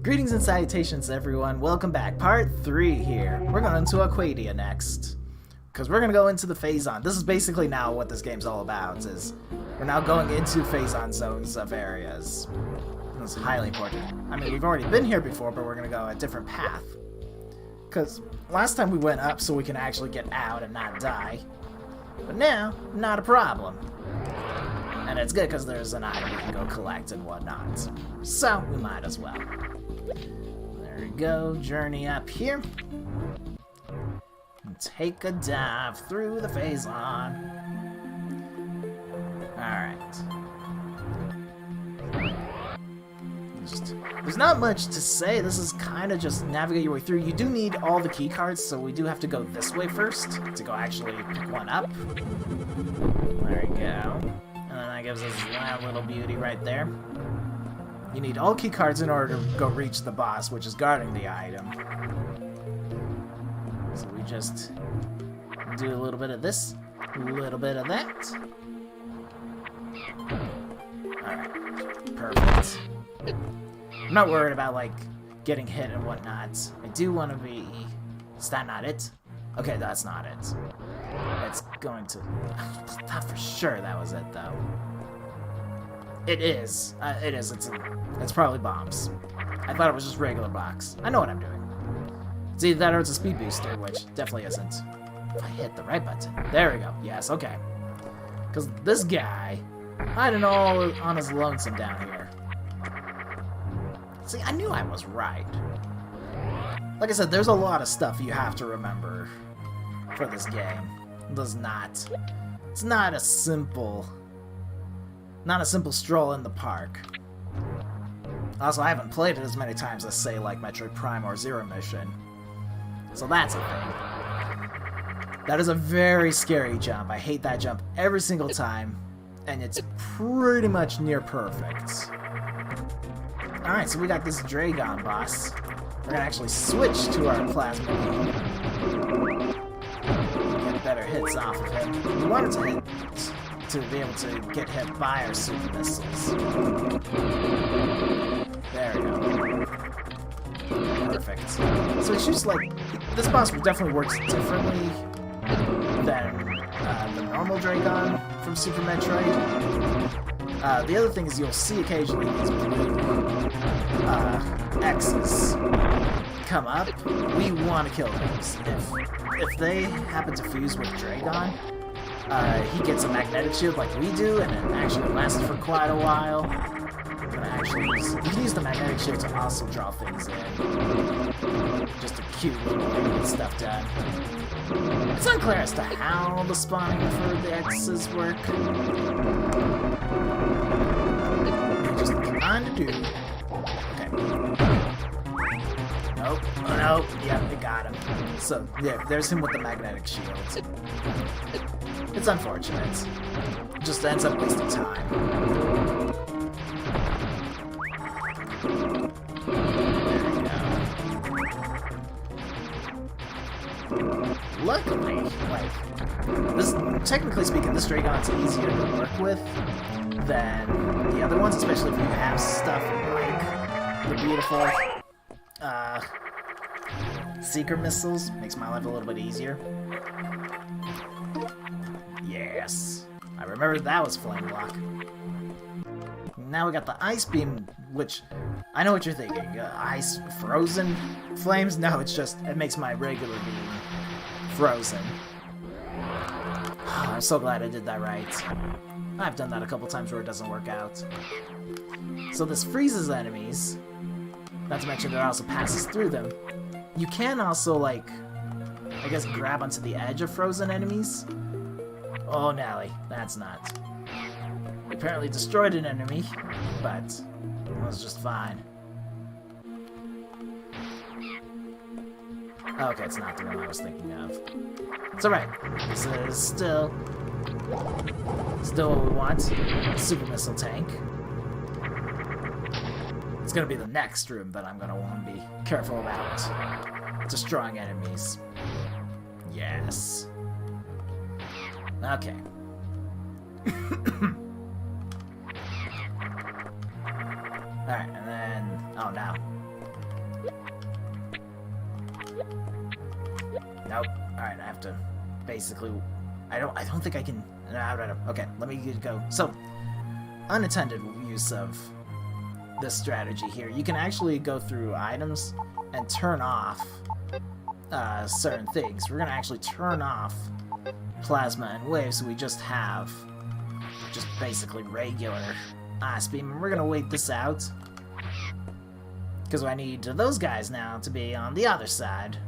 Greetings and salutations, everyone. Welcome back. Part 3 here. We're going into Aquadia next. Because we're going to go into the Phazon. This is basically now what this game's all about, is we're now going into Phazon zones of areas. It's highly important. I mean, we've already been here before, but we're going to go a different path. Because last time we went up so we can actually get out and not die. But now, not a problem. And it's good because there's an item we can go collect and whatnot. So, we might as well. There we go, journey up here. And take a dive through the Phazon. Alright. There's not much to say. This is kind of just navigate your way through. You do need all the key cards, so we do have to go this way first to go actually pick one up. There we go. And then that gives us that little beauty right there. You need all key cards in order to go reach the boss, which is guarding the item. So we just do a little bit of this, a little bit of that. Alright, perfect. I'm not worried about, like, getting hit and whatnot. I do want to be... Is that not it? Okay, that's not it. It's going to... I thought for sure that was it, though. It is. It is. It's probably bombs. I thought it was just regular box. I know what I'm doing. It's either that or it's a speed booster, which definitely isn't. If I hit the right button. There we go. Yes, okay. Because this guy hiding all on his lonesome down here. See, I knew I was right. Like I said, there's a lot of stuff you have to remember for this game. It's not a simple stroll in the park. Also, I haven't played it as many times as, say, like Metroid Prime or Zero Mission. So that's a thing. That is a very scary jump. I hate that jump every single time, and it's pretty much near perfect. Alright, so we got this Draygon Boss. We're gonna actually switch to our plasma beam. Get better hits off of him. We wanted to be able to get hit by our super missiles. There we go. Perfect. So it's just like, this boss definitely works differently than the normal Draygon from Super Metroid. The other thing is you'll see occasionally these blue X's come up. We want to kill those. If they happen to fuse with Draygon, he gets a magnetic shield like we do, and it actually lasts for quite a while. You can use the magnetic shield to also draw things in. Just a cute little way to get stuff done. It's unclear as to how the spawning for the X's work. They just kinda do. Okay. Nope. Oh no. Yep, it got him. So, yeah, there's him with the magnetic shield. It's unfortunate. It just ends up wasting time. Luckily, like, this, technically speaking, this Draygon's easier to work with than the other ones, especially if you have stuff like the beautiful Seeker missiles. Makes my life a little bit easier. Yes. I remember that was Flame Block. Now we got the Ice Beam, which, I know what you're thinking. Ice frozen flames? No, it's just, it makes my regular beam frozen. I'm so glad I did that right. I've done that a couple times where it doesn't work out. So this freezes enemies. Not to mention it also passes through them. You can also, like, I guess grab onto the edge of frozen enemies. Oh, Nally, that's not. We apparently destroyed an enemy, but it was just fine. Okay, it's not the one I was thinking of. It's alright. This is still what we want. Super missile tank. It's gonna be the next room that I'm gonna want to be careful about destroying enemies. Yes. Okay. Alright, and then... oh, no. Nope. Alright, I have to basically... I don't think I can... No. Okay, let me go. So, unintended use of this strategy here. You can actually go through items and turn off certain things. We're going to actually turn off plasma and wave, so we just have basically regular ice beam. And we're going to wait this out, because I need those guys now to be on the other side.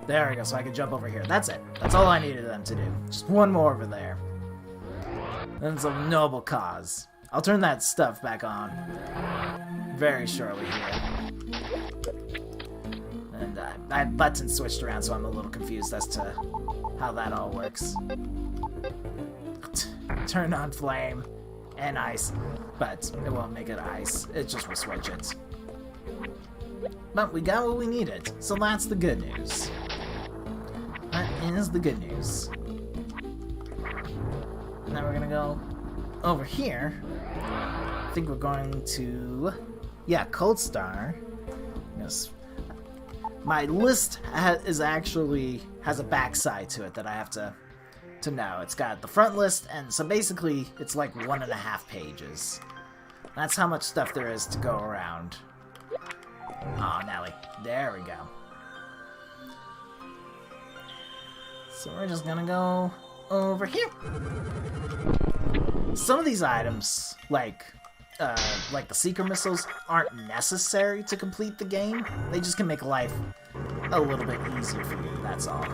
There we go, so I can jump over here. That's it. That's all I needed them to do. Just one more over there. And it's a noble cause. I'll turn that stuff back on very shortly here. And I have buttons switched around, so I'm a little confused as to how that all works. Turn on flame and ice, but it won't make it ice. It just will switch it. But we got what we needed, so that's the good news. That is the good news. Now we're gonna go over here. I think we're going to... Yeah, Cold Star. Yes. My list has a backside to it that I have to know. It's got the front list, and so basically it's like 1.5 pages. That's how much stuff there is to go around. Oh, Nelly. There we go. So we're just gonna go over here. Some of these items, like the seeker missiles, aren't necessary to complete the game. They just can make life a little bit easier for you, that's all.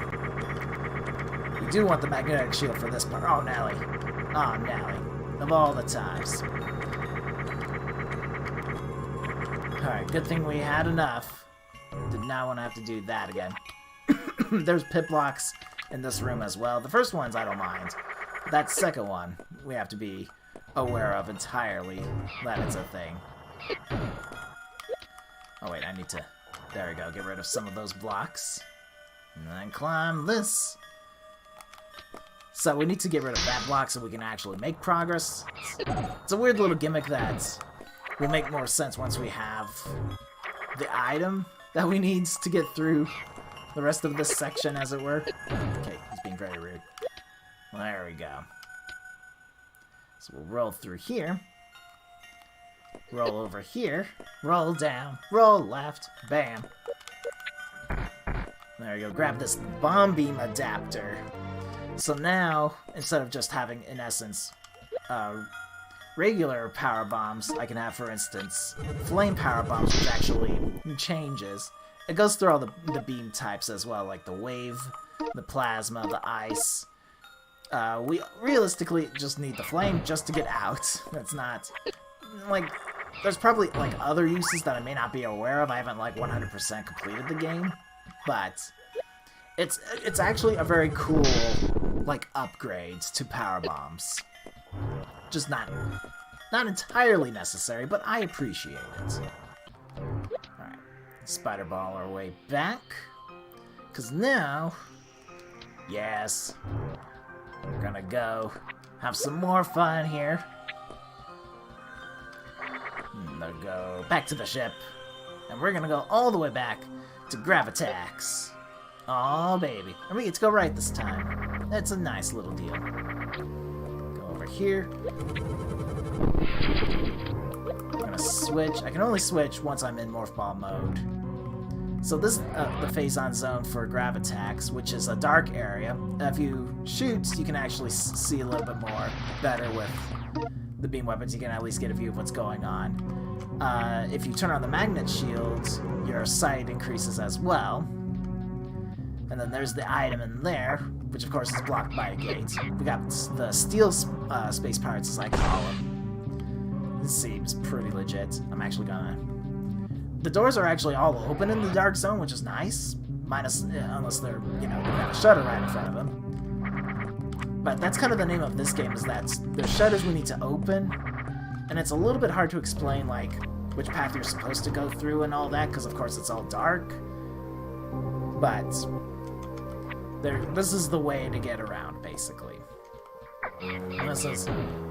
We do want the magnetic shield for this part. Oh, Nelly. Oh, Nelly. Of all the times. Alright, good thing we had enough. Did not want to have to do that again. There's pip blocks in this room as well. The first ones I don't mind. That second one we have to be aware of entirely that it's a thing. Oh wait, I need to... There we go, get rid of some of those blocks. And then climb this. So we need to get rid of that block so we can actually make progress. It's a weird little gimmick that will make more sense once we have the item that we need to get through the rest of this section, as it were. Okay, he's being very rude. Well, there we go. So we'll roll through here. Roll over here. Roll down. Roll left. Bam. There we go. Grab this bomb beam adapter. So now, instead of just having, in essence, regular power bombs, I can have, for instance, flame power bombs, which actually changes. It goes through all the beam types as well, like the wave, the plasma, the ice. We realistically just need the flame just to get out. That's not... Like, there's probably, like, other uses that I may not be aware of. I haven't, like, 100% completed the game. But it's actually a very cool, like, upgrade to power bombs. Just not entirely necessary, but I appreciate it. Alright. Spider ball our way back. Because now... Yes. We're gonna go have some more fun here. We'll go back to the ship. And we're gonna go all the way back to Gravitax. Aw, baby. And we get to go right this time. That's a nice little deal. Go over here. I'm gonna switch. I can only switch once I'm in Morph Ball mode. So this is the Phazon zone for Gravitax, which is a dark area. If you shoot, you can actually see a little bit more better with the beam weapons. You can at least get a view of what's going on. If you turn on the magnet shield, your sight increases as well. And then there's the item in there, which of course is blocked by a gate. We got the steel space pirates, as I call them. This seems pretty legit. I'm actually gonna... The doors are actually all open in the dark zone, which is nice. Minus, unless they're, you know, they've got a shutter right in front of them. But that's kind of the name of this game, is that there's shutters we need to open. And it's a little bit hard to explain, like, which path you're supposed to go through and all that, because of course it's all dark. But this is the way to get around, basically. And this is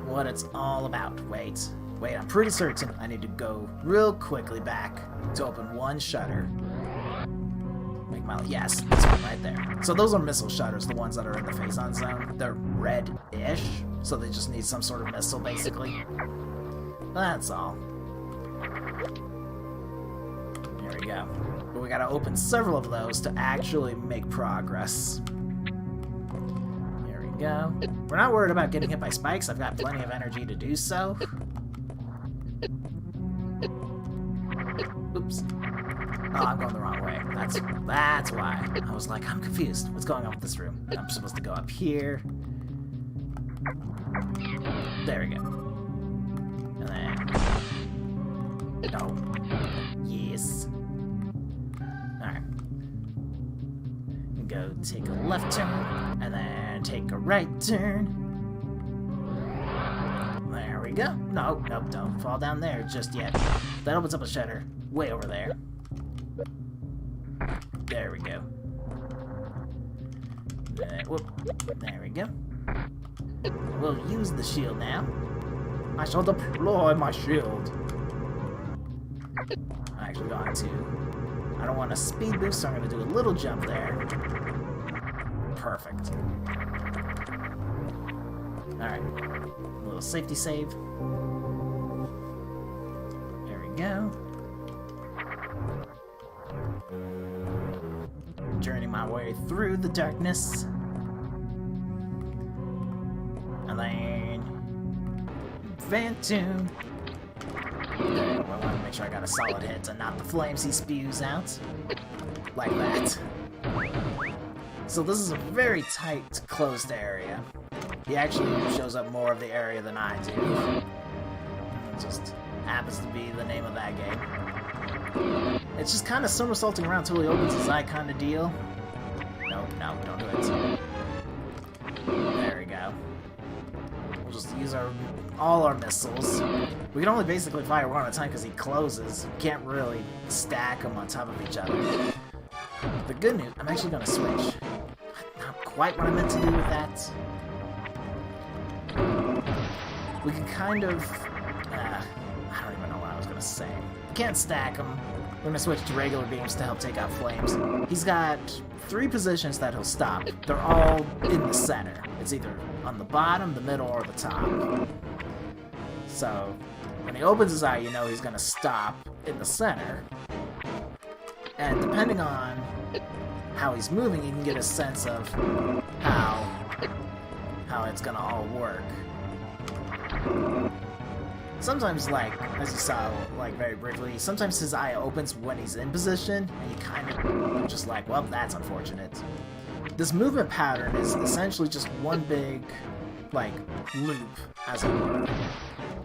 what it's all about. Wait, I'm pretty certain I need to go real quickly back to open one shutter. make my... Yes, this one right there. So those are missile shutters, the ones that are in the Phazon zone. They're red-ish, so they just need some sort of missile, basically. That's all. There we go. But we gotta open several of those to actually make progress. There we go. We're not worried about getting hit by spikes. I've got plenty of energy to do so. Oops. Oh, I'm going the wrong way. That's why. I was like, I'm confused. What's going on with this room? I'm supposed to go up here. There we go. And then... No. Yes. Alright. Go take a left turn, and then take a right turn. There we go. No, nope, don't fall down there just yet. That opens up a shutter way over there. There we go. Whoop. There we go. We'll use the shield now. I shall deploy my shield. I'm actually going to... I don't want a speed boost, so I'm going to do a little jump there. Perfect. Alright. A little safety save. There we go. Journeying my way through the darkness. And then... Phantoon. Okay, well, I want to make sure I got a solid hit and not the flames he spews out. Like that. So this is a very tight, closed area. He actually shows up more of the area than I do. It just happens to be the name of that game. It's just kind of somersaulting around until he opens his eye kind of deal. No, don't do it. There we go. We'll just use all our missiles. We can only basically fire one at a time because he closes. You can't really stack them on top of each other. The good news, I'm actually going to switch. Not quite what I meant to do with that. We can kind of... I don't even know what I was going to say. We can't stack them. We're going to switch to regular beams to help take out flames. He's got 3 positions that he'll stop. They're all in the center. It's either on the bottom, the middle, or the top. So, when he opens his eye, you know he's going to stop in the center. And depending on how he's moving, you can get a sense of how it's going to all work. Sometimes, like, as you saw, like, very briefly, sometimes his eye opens when he's in position, and you kind of just like, well, that's unfortunate. This movement pattern is essentially just one big, like, loop, as it were.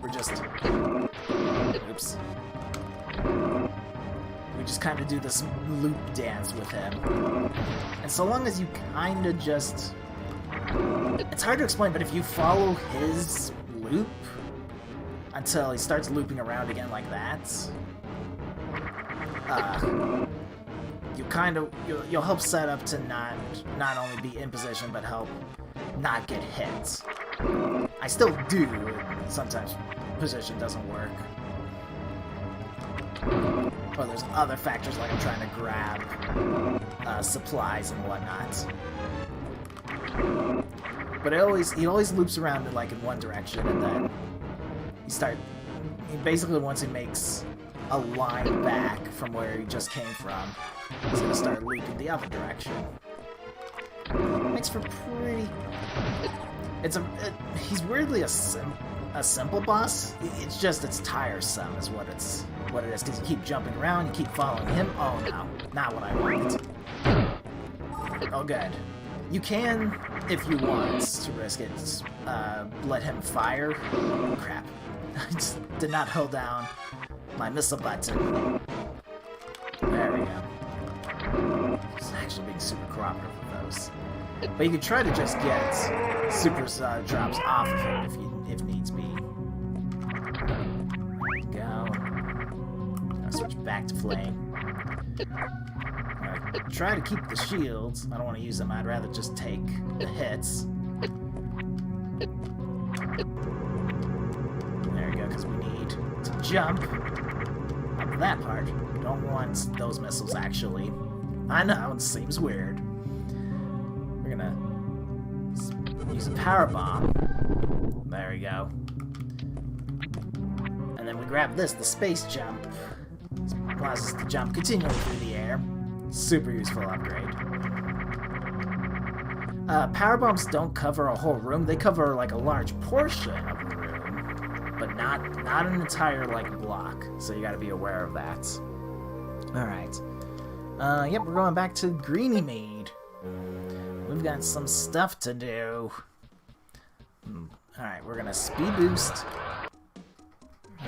We're just... Oops. We just kind of do this loop dance with him. And so long as you kind of just... It's hard to explain, but if you follow his loop until he starts looping around again like that, you'll help set up to not only be in position, but help not get hit. I still do, sometimes position doesn't work. Or there's other factors like I'm trying to grab supplies and whatnot. But he always loops around in one direction, and then basically once he makes a line back from where he just came from, he's gonna start looping the other direction. Makes for pretty... he's weirdly a simple boss. It's tiresome is what it is, because you keep jumping around, you keep following him. Oh no, not what I wanted. Oh good. You can, if you want to risk it, let him fire. Oh, crap. I just did not hold down my missile button. There we go. It's actually being super cooperative with those. But you can try to just get super drops off of him if needs be. There we go. I'll switch back to flame. Try to keep the shields. I don't want to use them. I'd rather just take the hits. There we go, because we need to jump up that part. Don't want those missiles, actually. I know, it seems weird. We're gonna use a power bomb. There we go. And then we grab this, the space jump. This allows us to jump continually through the air. Super useful upgrade. Power bombs don't cover a whole room. They cover like a large portion of the room, but not an entire like block. So you got to be aware of that. All right. Yep, we're going back to Greeny Mead. We've got some stuff to do. All right, we're gonna speed boost.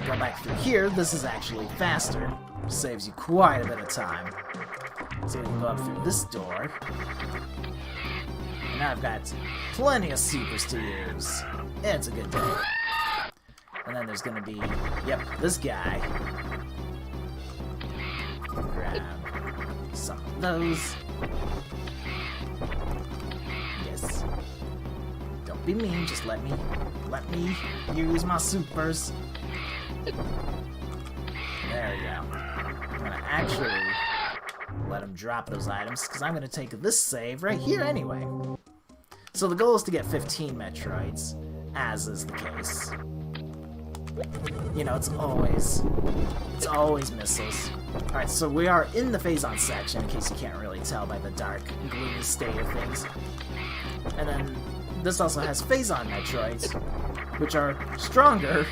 Go back through here. This is actually faster. Saves you quite a bit of time. So we can go up through this door. And now I've got plenty of supers to use. It's a good day. And then there's gonna be, yep, this guy. Grab some of those. Yes. Don't be mean, just let me use my supers. There we go. I'm gonna actually let him drop those items, because I'm gonna take this save right here anyway. So the goal is to get 15 Metroids, as is the case. You know, it's always missiles. Alright, so we are in the Phazon section, in case you can't really tell by the dark, gloomy state of things. And then this also has Phazon Metroids, which are stronger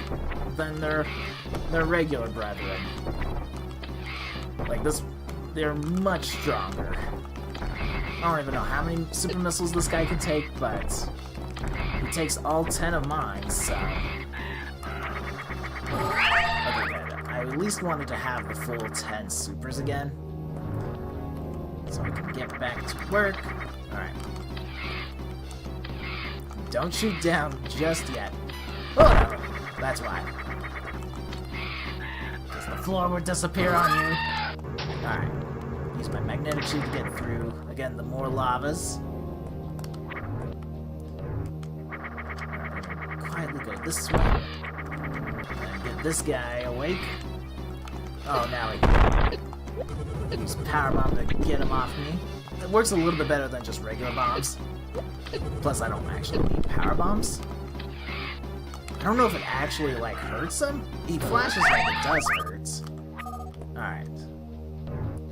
than their regular brethren. Like this, they're much stronger. I don't even know how many super missiles this guy can take, but he takes all 10 of mine, so... Okay, good. I at least wanted to have the full 10 supers again, so I can get back to work. Alright. Don't shoot down just yet. Oh no! That's why. Because the floor would disappear on you. Alright. Use my magnetic shield to get through. Again, the more lavas. Alright, quietly go this way. And get this guy awake. Oh, now he can use power bomb to get him off me. It works a little bit better than just regular bombs. Plus, I don't actually need power bombs. I don't know if it actually, like, hurts him. He flashes like it does hurt. Alright.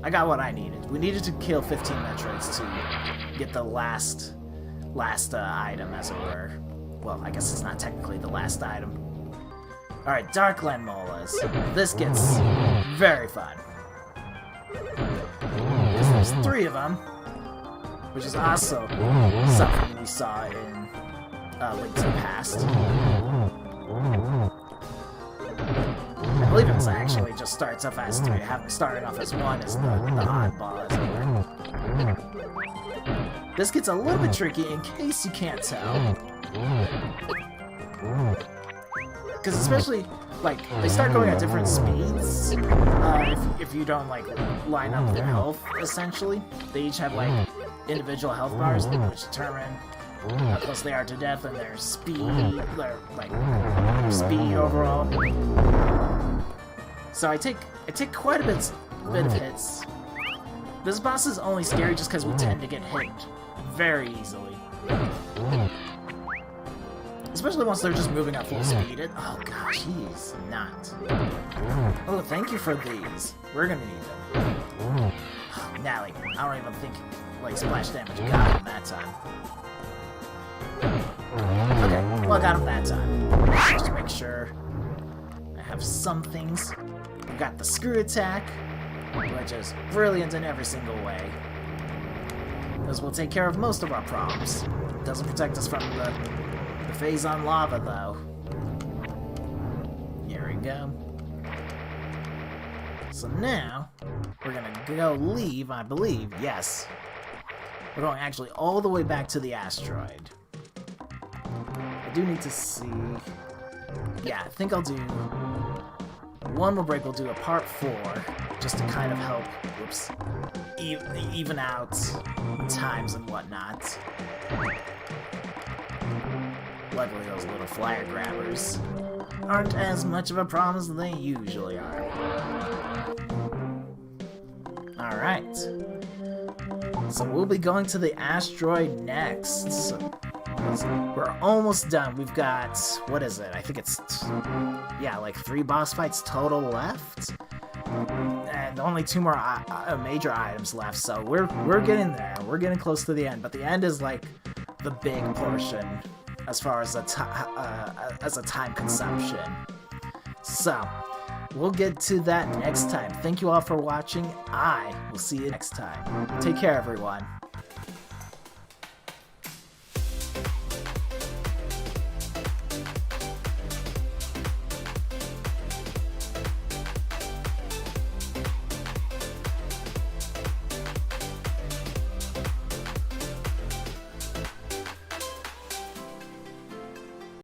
I got what I needed. We needed to kill 15 Metroids to get the last item, as it were. Well, I guess it's not technically the last item. Alright, Dark Lanmolas. This gets very fun. Because there's 3 of them. Which is also something we saw in Link to the Past. I believe it actually just starts off as 3. Starting off as 1 is the oddball, as it were. This gets a little bit tricky in case you can't tell. Because especially, like, they start going at different speeds. If you don't, like, line up their health, essentially. They each have, like, individual health bars which determine how close they are to death and their speed, their speed overall. So I take quite a bit of hits. This boss is only scary just because we tend to get hit very easily. Especially once they're just moving at full speed. Oh gosh, he's not. Oh, thank you for these. We're gonna need them. Oh, Nally, I don't even think like splash damage got him that time. Okay, well I got him that time. Just to make sure I have some things. We've got the screw attack, which is brilliant in every single way. This will take care of most of our problems. It doesn't protect us from the Phazon lava, though. Here we go. So now, we're gonna go leave, I believe. Yes. We're going actually all the way back to the asteroid. I do need to see... Yeah, I think I'll do... One more break, we'll do a part 4, just to kind of help, whoops, even out times and whatnot. Luckily, those little flyer grabbers aren't as much of a problem as they usually are. Alright. So we'll be going to the asteroid next. So we're almost done. We've got, what is it? I think it's, yeah, like 3 boss fights total left. And only 2 more major items left. So we're getting there. We're getting close to the end. But the end is like the big portion as far as a time consumption. So we'll get to that next time. Thank you all for watching. I will see you next time. Take care, everyone.